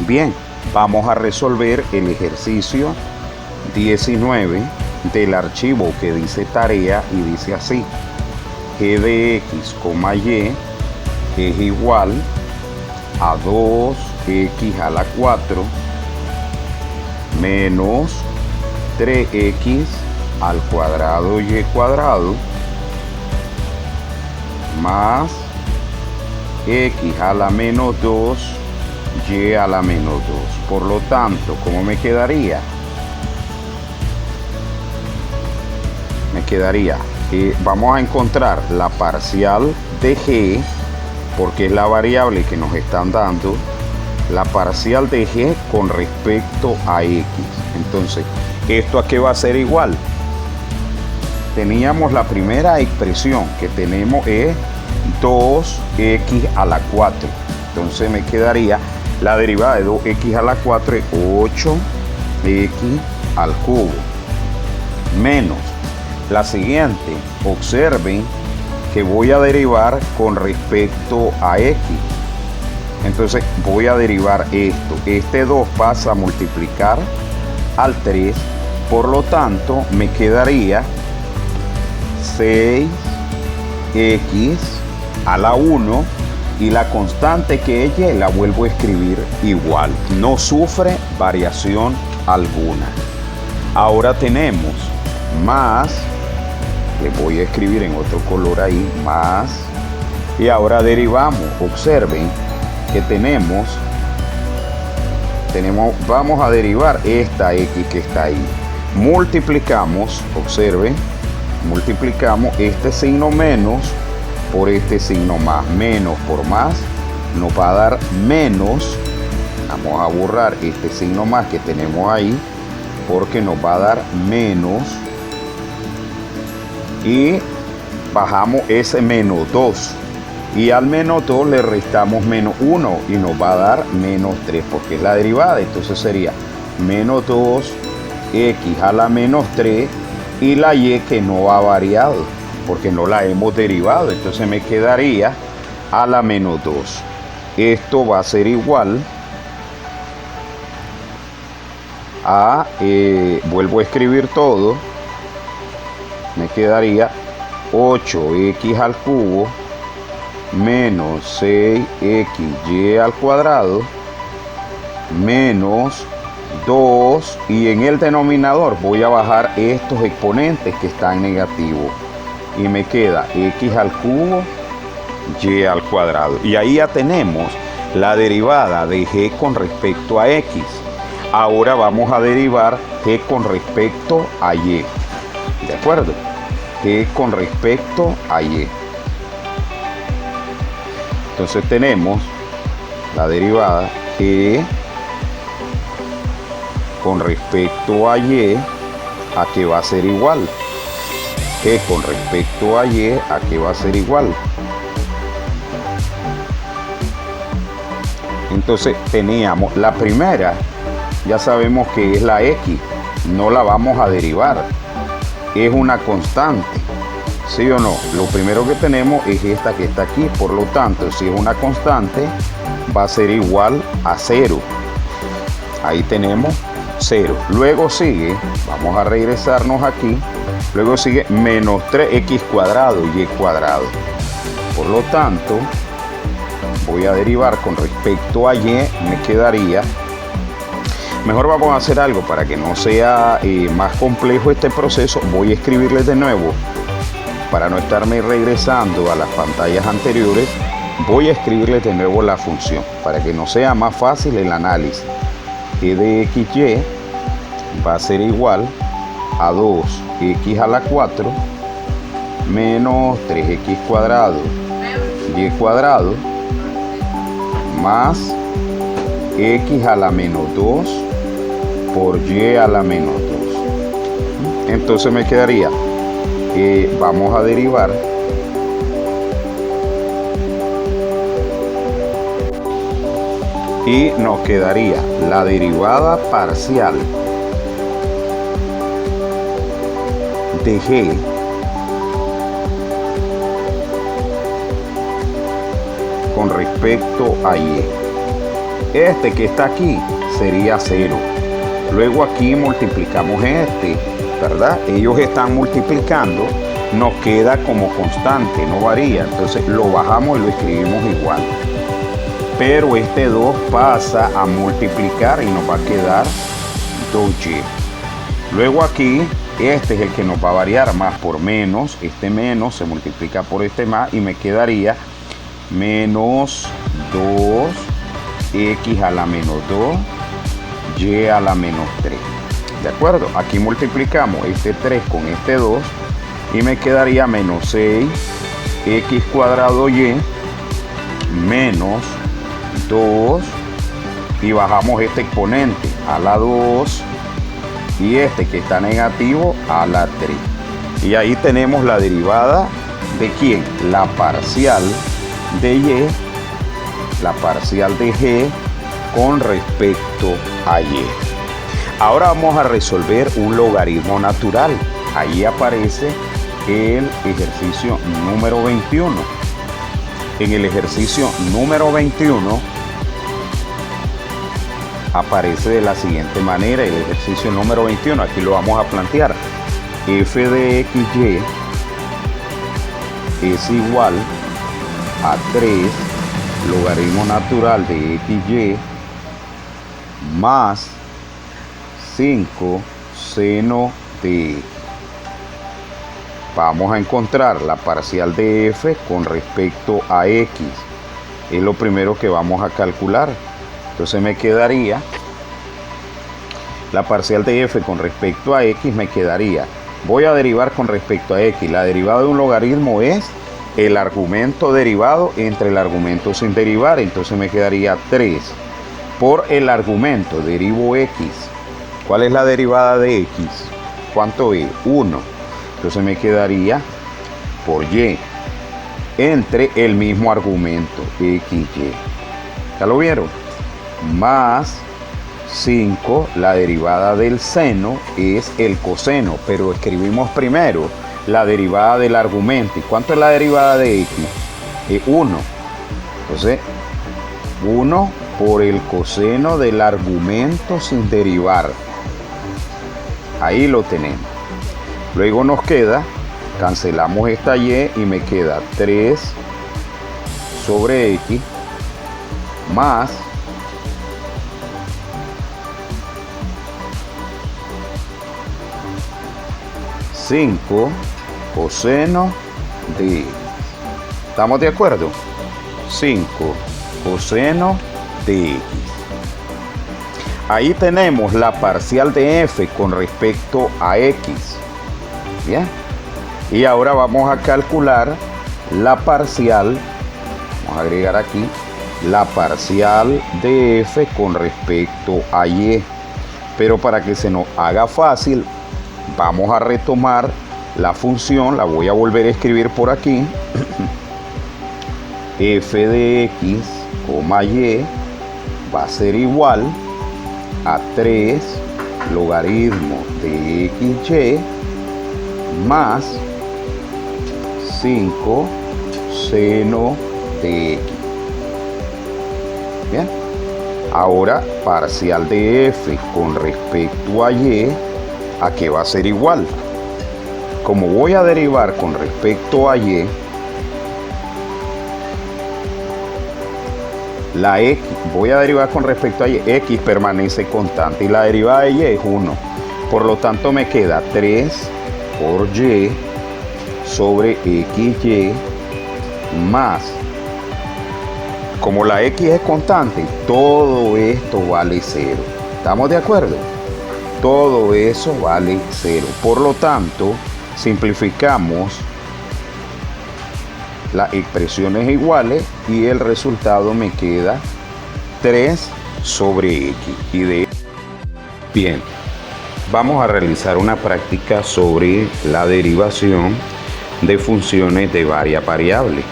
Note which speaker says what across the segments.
Speaker 1: Bien, vamos a resolver el ejercicio 19 del archivo que dice tarea y dice así: g de x, y es igual a 2x a la 4 menos 3x al cuadrado y cuadrado más x a la menos 2 y a la menos 2. Por lo tanto, ¿cómo me quedaría? Me quedaría que vamos a encontrar la parcial de g, porque es la variable que nos están dando, la parcial de g con respecto a x. Entonces, ¿esto a qué va a ser igual? Teníamos la primera expresión que tenemos es 2x a la 4. Entonces me quedaría la derivada de 2x a la 4 es 8x al cubo menos la siguiente. Observen que voy a derivar con respecto a x. Entonces voy a derivar esto. Este 2 pasa a multiplicar al 3. Por lo tanto, me quedaría 6x a la 1. Y la constante que es y la vuelvo a escribir igual. No sufre variación alguna. Ahora tenemos más. Le voy a escribir en otro color ahí, más, y ahora derivamos. Observen que vamos a derivar esta x que está ahí. Multiplicamos, observen, multiplicamos este signo menos por este signo más. Menos por más nos va a dar menos. Vamos a borrar este signo más que tenemos ahí, porque nos va a dar menos. Y bajamos ese menos 2 y al menos 2 le restamos menos 1 y nos va a dar menos 3 porque es la derivada. Entonces sería menos 2x a la menos 3 y la y que no ha variado porque no la hemos derivado. Entonces me quedaría a la menos 2. Esto va a ser igual a, vuelvo a escribir todo. Me quedaría 8x al cubo menos 6xy al cuadrado menos 2, y en el denominador voy a bajar estos exponentes que están negativos y me queda x al cubo y al cuadrado. Y ahí ya tenemos la derivada de g con respecto a x. Ahora vamos a derivar g con respecto a y. ¿De acuerdo? G con respecto a y. Entonces tenemos la derivada g con respecto a y, a que va a ser igual. G con respecto a y, a que va a ser igual. Entonces teníamos la primera, ya sabemos que es la x, no la vamos a derivar. Es una constante, ¿sí o no? Lo primero que tenemos es esta que está aquí. Por lo tanto, si es una constante, va a ser igual a 0. Ahí tenemos 0. Luego sigue, vamos a regresarnos aquí. Luego sigue menos 3x cuadrado y cuadrado. Por lo tanto, voy a derivar con respecto a y. Me quedaría... Mejor vamos a hacer algo para que no sea más complejo este proceso. Voy a escribirles de nuevo para no estarme regresando a las pantallas anteriores. Voy a escribirles de nuevo la función para que no sea más fácil el análisis. G de xy va a ser igual a 2x a la 4 menos 3x cuadrado y cuadrado más x a la menos 2 por y a la menos 2. Entonces me quedaría, vamos a derivar y nos quedaría la derivada parcial de g con respecto a y. Este que está aquí sería 0. Luego aquí multiplicamos este, ¿verdad? Ellos están multiplicando, nos queda como constante, no varía. Entonces lo bajamos y lo escribimos igual. Pero este 2 pasa a multiplicar y nos va a quedar 2y. Luego aquí, este es el que nos va a variar, más por menos. Este menos se multiplica por este más y me quedaría menos 2x a la menos 2, y a la menos 3. ¿De acuerdo? Aquí multiplicamos este 3 con este 2 y me quedaría menos 6x cuadrado y menos 2, y bajamos este exponente a la 2 y este que está negativo a la 3. Y ahí tenemos la derivada de ¿quién? La parcial de y, la parcial de g con respecto a y. Ahora vamos a resolver un logaritmo natural. Ahí aparece el ejercicio número 21. En el ejercicio número 21 aparece de la siguiente manera. El ejercicio número 21, aquí lo vamos a plantear. F de xy es igual a 3 logaritmo natural de xy más 5 seno de x. Vamos a encontrar la parcial de f con respecto a x. Es lo primero que vamos a calcular. Entonces me quedaría la parcial de f con respecto a x, me quedaría, voy a derivar con respecto a x. La derivada de un logaritmo es el argumento derivado entre el argumento sin derivar. Entonces me quedaría 3 por el argumento, derivo x. ¿Cuál es la derivada de x? ¿Cuánto es? 1. Entonces me quedaría por y entre el mismo argumento, xy. ¿Ya lo vieron? Más 5, la derivada del seno es el coseno, pero escribimos primero la derivada del argumento. ¿Y cuánto es la derivada de x? Es 1. Entonces, 1 por el coseno del argumento sin derivar. Ahí lo tenemos. Luego nos queda, cancelamos esta y me queda 3 sobre x más 5 coseno de x. ¿Estamos de acuerdo? 5 coseno de x. Ahí tenemos la parcial de f con respecto a x. Bien. Y ahora vamos a calcular la parcial. Vamos a agregar aquí la parcial de f con respecto a y. Pero para que se nos haga fácil, vamos a retomar la función. La voy a volver a escribir por aquí. F de x, y va a ser igual a 3 logaritmo de xy más 5 seno de x. Bien. Ahora parcial de f con respecto a y, ¿a qué va a ser igual? Como voy a derivar con respecto a y, la x, voy a derivar con respecto a y, x permanece constante y la derivada de y es 1. Por lo tanto me queda 3 por y sobre xy más, como la x es constante, todo esto vale 0. ¿Estamos de acuerdo? Todo eso vale 0. Por lo tanto, simplificamos las expresiones iguales y el resultado me queda 3 sobre x. Bien, vamos a realizar una práctica sobre la derivación de funciones de varias variables.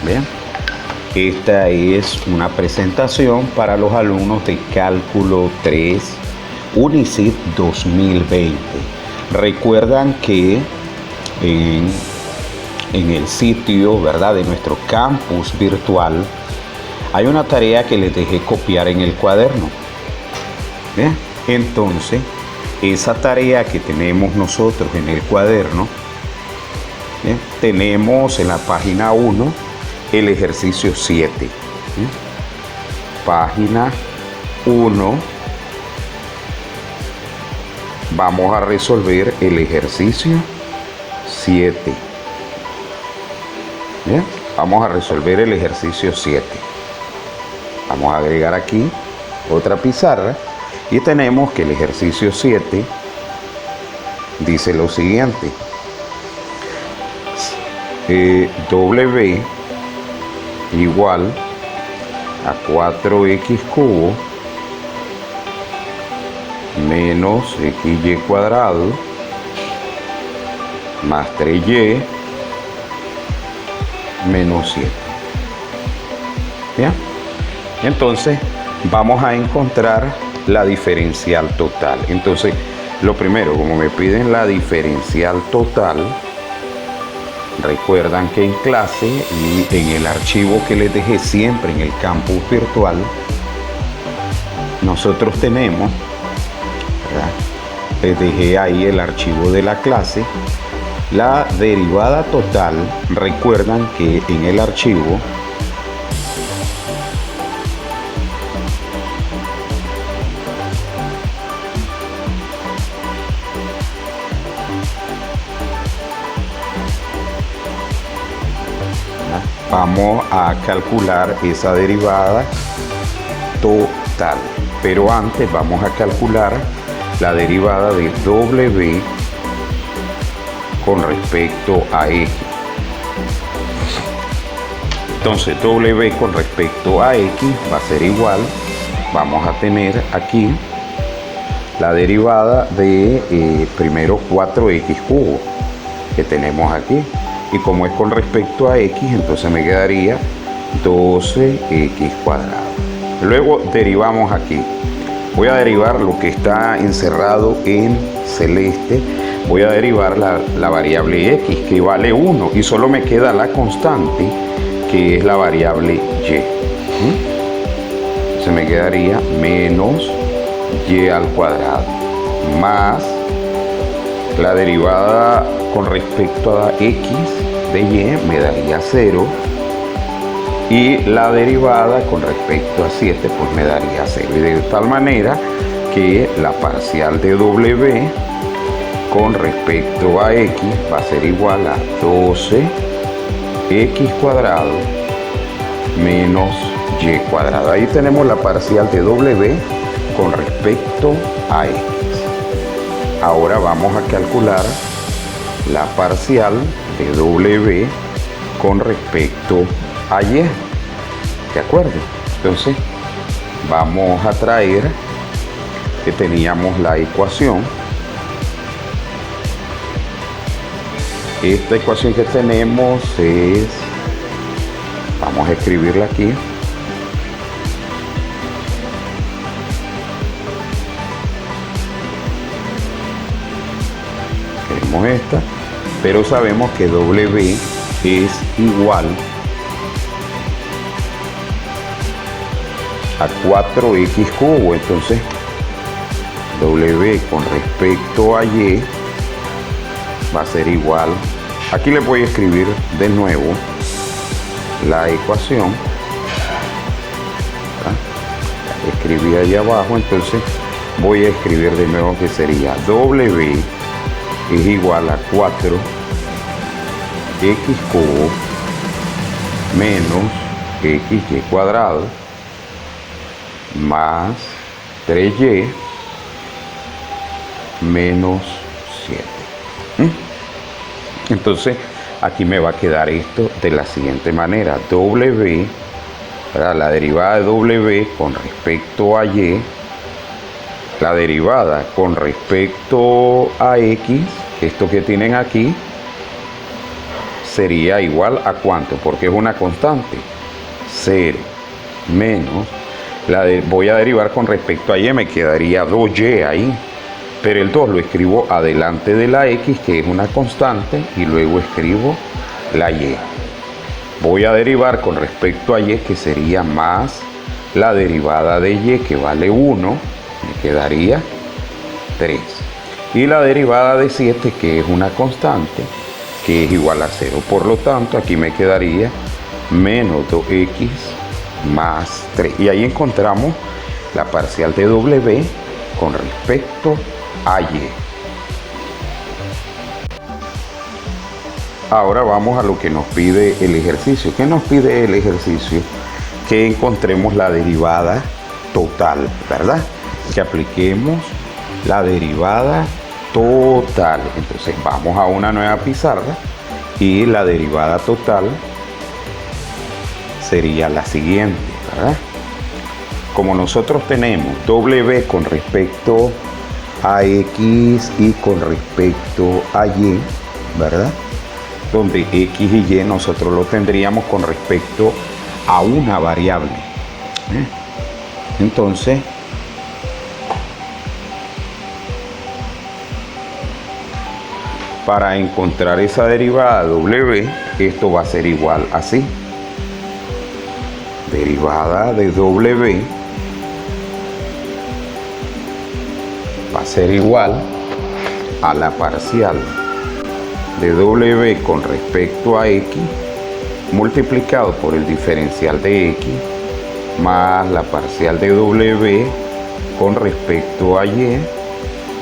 Speaker 1: Bien, esta es una presentación para los alumnos de Cálculo 3 UNICID 2020. Recuerdan que en el sitio, ¿verdad?, de nuestro campus virtual Hay una tarea que les dejé copiar en el cuaderno. ¿Bien? Entonces, esa tarea que tenemos nosotros en el cuaderno, ¿bien? Tenemos en la página 1 el ejercicio 7. ¿Bien? Página 1. Vamos a resolver el ejercicio 7. ¿Bien? Vamos a resolver el ejercicio 7. Vamos a agregar aquí otra pizarra y tenemos que el ejercicio 7 dice lo siguiente. W igual a 4x cubo menos xy cuadrado más 3y menos 7. ¿Bien? Entonces vamos a encontrar la diferencial total. Entonces, lo primero, como me piden la diferencial total, recuerdan que en clase y en el archivo que les dejé siempre en el campus virtual, nosotros tenemos, ¿verdad? Les dejé ahí el archivo de la clase. La derivada total, recuerdan que en el archivo vamos a calcular esa derivada total, pero antes vamos a calcular la derivada de w con respecto a x. Entonces w con respecto a x va a ser igual, vamos a tener aquí la derivada de primero 4x cubo que tenemos aquí, y como es con respecto a x, entonces me quedaría 12x cuadrado. Luego derivamos aquí. Voy a derivar lo que está encerrado en celeste. Voy a derivar la variable x, que vale 1, y solo me queda la constante, que es la variable y. Se me quedaría menos y al cuadrado más la derivada con respecto a x de y me daría 0, y la derivada con respecto a 7 pues me daría 0, y de tal manera que la parcial de w con respecto a x va a ser igual a 12x cuadrado menos y cuadrado. Ahí tenemos la parcial de w con respecto a x. Ahora vamos a calcular la parcial de w con respecto a y. ¿De acuerdo? Entonces vamos a traer que teníamos la ecuación. Esta ecuación que tenemos es, vamos a escribirla aquí. Tenemos esta, pero sabemos que w es igual a 4x cubo. Entonces w con respecto a y va a ser igual, aquí le voy a escribir de nuevo la ecuación. Escribí ahí abajo, entonces voy a escribir de nuevo que sería w es igual a 4x cubo menos xy cuadrado más 3y menos 7. Entonces aquí me va a quedar esto de la siguiente manera: w, ¿verdad? La derivada de w con respecto a y, la derivada con respecto a x, esto que tienen aquí, sería igual a ¿cuánto? Porque es una constante, 0 menos voy a derivar con respecto a y, me quedaría 2y ahí, pero el 2 lo escribo adelante de la x, que es una constante, y luego escribo la y. Voy a derivar con respecto a y, que sería más la derivada de y, que vale 1, me quedaría 3. Y la derivada de 7, que es una constante, que es igual a 0. Por lo tanto, aquí me quedaría menos 2x más 3. Y ahí encontramos la parcial de w con respecto a y. Ahora vamos a lo que nos pide el ejercicio. ¿Qué nos pide el ejercicio? Que encontremos la derivada total, ¿verdad? Que apliquemos la derivada total. Entonces vamos a una nueva pizarra y la derivada total sería la siguiente, ¿verdad? Como nosotros tenemos w con respecto a x y con respecto a y, ¿verdad? Donde x y y nosotros lo tendríamos con respecto a una variable. Entonces, para encontrar esa derivada w, esto va a ser igual así. Derivada de w va a ser igual a la parcial de w con respecto a x multiplicado por el diferencial de x más la parcial de w con respecto a y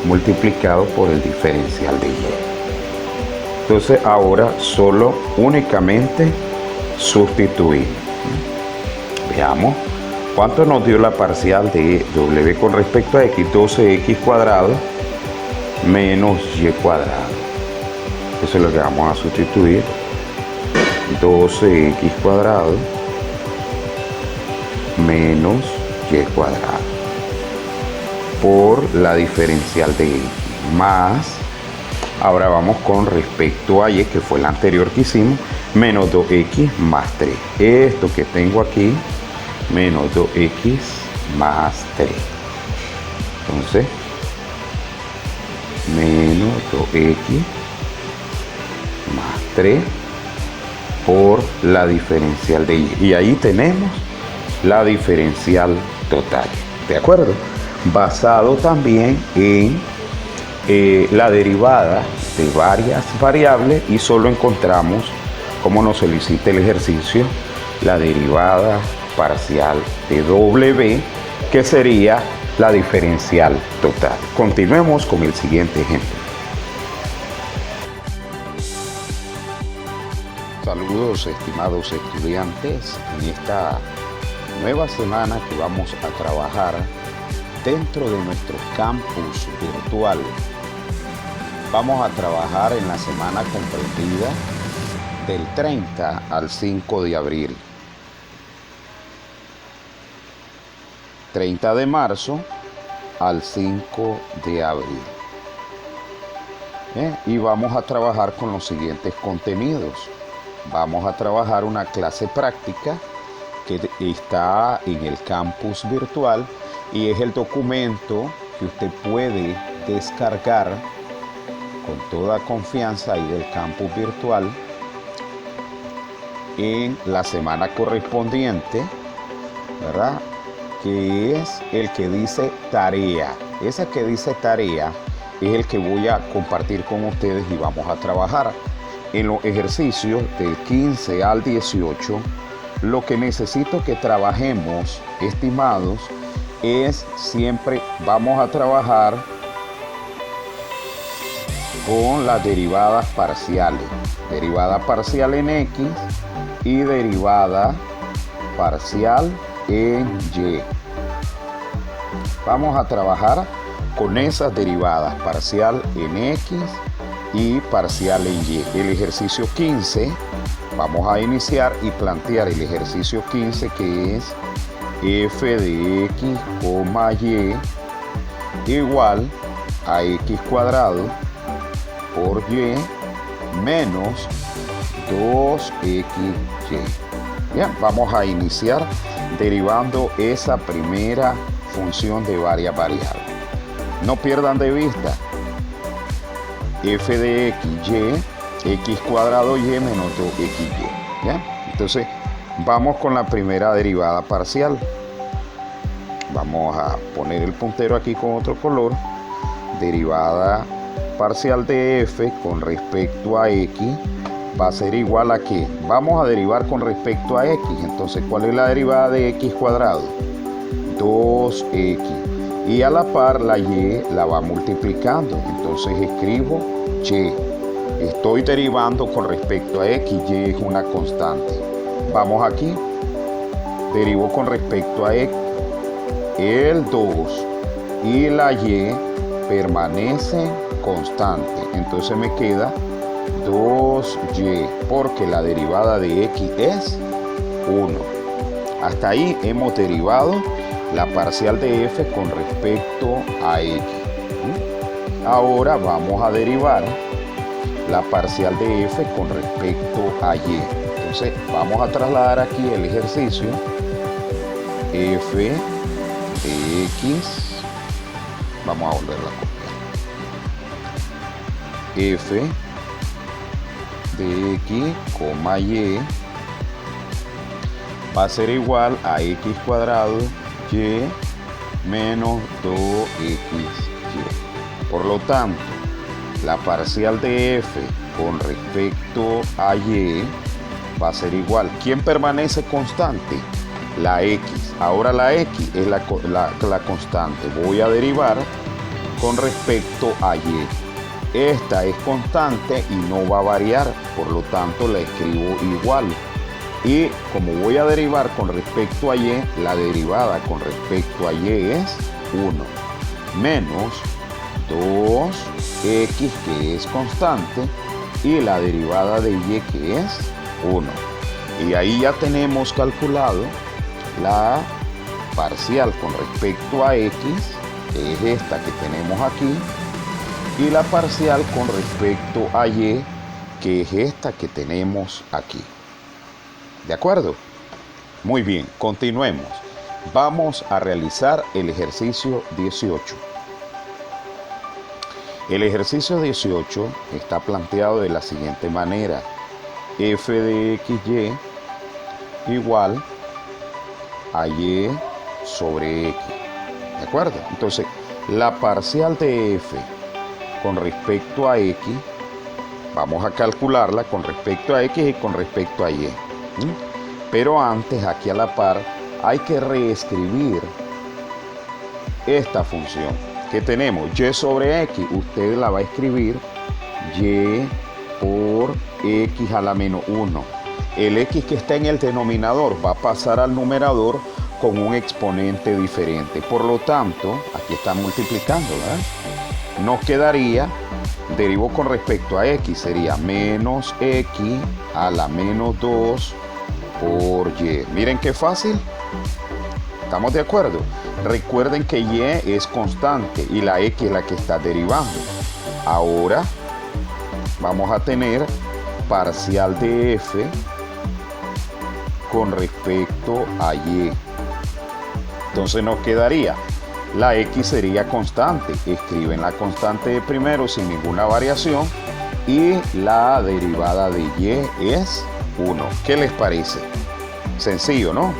Speaker 1: multiplicado por el diferencial de y. Entonces ahora solo únicamente sustituir. Veamos cuánto nos dio la parcial de w con respecto a x. 12x cuadrado menos y cuadrado. Eso es lo que vamos a sustituir. 12x cuadrado menos y cuadrado por la diferencial de x más, ahora vamos con respecto a y, que fue la anterior que hicimos, menos 2x más 3. Esto que tengo aquí, menos 2x más 3. Entonces, menos 2x más 3 por la diferencial de y. Y ahí tenemos la diferencial total. ¿De acuerdo? Basado también en la derivada de varias variables, y solo encontramos, como nos solicita el ejercicio, la derivada parcial de w, que sería la diferencial total. Continuemos con el siguiente ejemplo. Saludos, estimados estudiantes, en esta nueva semana que vamos a trabajar dentro de nuestro campus virtual. Vamos a trabajar en la semana comprendida del 30 al 5 de abril. 30 de marzo al 5 de abril. Y vamos a trabajar con los siguientes contenidos. Vamos a trabajar una clase práctica que está en el campus virtual y es el documento que usted puede descargar con toda confianza ahí del campus virtual en la semana correspondiente, ¿verdad? Que es el que dice tarea. Ese que dice tarea es el que voy a compartir con ustedes y vamos a trabajar. En los ejercicios del 15 al 18, lo que necesito que trabajemos, estimados, es siempre vamos a trabajar con las derivadas parciales. Derivada parcial en x y derivada parcial en y. Vamos a trabajar con esas derivadas, parcial en x y parcial en y. El ejercicio 15, vamos a iniciar y plantear el ejercicio 15, que es f de x, y igual a x cuadrado por y menos 2xy. Bien, vamos a iniciar derivando esa primera función de varias variables. No pierdan de vista f de x, y, x cuadrado y menos 2xy. ¿Bien? Entonces, vamos con la primera derivada parcial. Vamos a poner el puntero aquí con otro color. Derivada parcial de f con respecto a x va a ser igual a ¿qué? Vamos a derivar con respecto a x. Entonces, ¿cuál es la derivada de x cuadrado? 2x. Y a la par la y la va multiplicando. Entonces escribo y. Estoy derivando con respecto a x. Y es una constante. Vamos aquí. Derivo con respecto a x. El 2 y la y permanece constante. Entonces me queda 2y, porque la derivada de x es 1. Hasta ahí hemos derivado la parcial de f con respecto a x. Ahora vamos a derivar la parcial de f con respecto a y. Entonces vamos a trasladar aquí el ejercicio. F de x, vamos a volverla a copiar. F de x, coma y, va a ser igual a x cuadrado y menos 2xy. Por lo tanto, la parcial de f con respecto a y va a ser igual. ¿Quién permanece constante? La x. Ahora la x es la constante. Voy a derivar con respecto a y. Esta es constante y no va a variar, por lo tanto la escribo igual. Y como voy a derivar con respecto a y, la derivada con respecto a y es 1 menos 2x, que es constante, y la derivada de y, que es 1. Y ahí ya tenemos calculado la parcial con respecto a x, que es esta que tenemos aquí, y la parcial con respecto a y, que es esta que tenemos aquí. ¿De acuerdo? Muy bien, continuemos. Vamos a realizar el ejercicio 18. El ejercicio 18 está planteado de la siguiente manera. F de xy igual a y sobre x. ¿De acuerdo? Entonces, la parcial de f con respecto a x, vamos a calcularla con respecto a x y con respecto a y. Pero antes, aquí a la par, hay que reescribir esta función que tenemos. Y sobre x, usted la va a escribir y por x a la menos 1. El x que está en el denominador va a pasar al numerador con un exponente diferente. Por lo tanto, aquí está multiplicando, ¿verdad? Nos quedaría, derivo con respecto a x, sería menos x a la menos 2 por y. Miren qué fácil. ¿Estamos de acuerdo? Recuerden que y es constante y la x es la que está derivando. Ahora vamos a tener parcial de f con respecto a y. Entonces nos quedaría, la x sería constante. Escriben la constante de primero sin ninguna variación y la derivada de y es 1. ¿Qué les parece? Sencillo, ¿no?